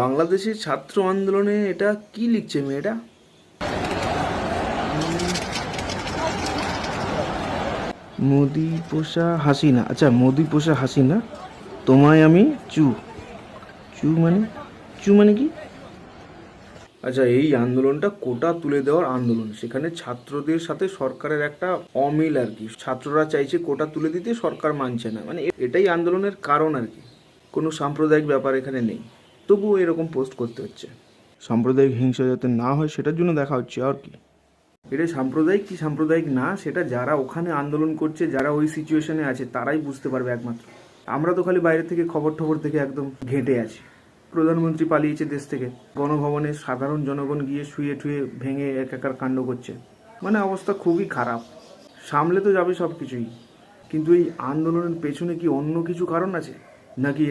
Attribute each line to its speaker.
Speaker 1: বাংলাদেশের ছাত্র আন্দোলনে এটা কি লিখছে মেয়েটা? মোদি পোষা হাসিনা, আচ্ছা মোদি পোষা হাসিনা, তোমায় আমি চু চু মানে চু মানে কি? আচ্ছা, এই আন্দোলনটা কোটা তুলে দেওয়ার আন্দোলন, সেখানে ছাত্রদের সাথে সরকারের একটা অমিল আর কি। ছাত্ররা চাইছে কোটা তুলে দিতে, সরকার মানছে না, মানে এটাই আন্দোলনের কারণ আর কি। কোনো সাম্প্রদায়িক ব্যাপার এখানে নেই, তবুও এরকম পোস্ট করতে হচ্ছে। সাম্প্রদায়িক হিংসা যাতে না হয় সেটার জন্য দেখা হচ্ছে আর কি। এটা সাম্প্রদায়িক কি সাম্প্রদায়িক না, সেটা যারা ওখানে আন্দোলন করছে, যারা ওই সিচুয়েশনে আছে, তারাই বুঝতে পারবে একমাত্র। আমরা তো খালি বাইরে থেকে খবর থেকে একদম ঘেঁটে আছি। প্রধানমন্ত্রী পালিয়েছে দেশ থেকে, গণভবনে সাধারণ জনগণ গিয়ে শুয়ে ঠুয়ে ভেঙে একাকার কাণ্ড করছে, মানে অবস্থা খুবই খারাপ। সামলে তো যাবে সব কিছুই, কিন্তু এই আন্দোলনের পেছনে কি অন্য কিছু কারণ আছে নাকি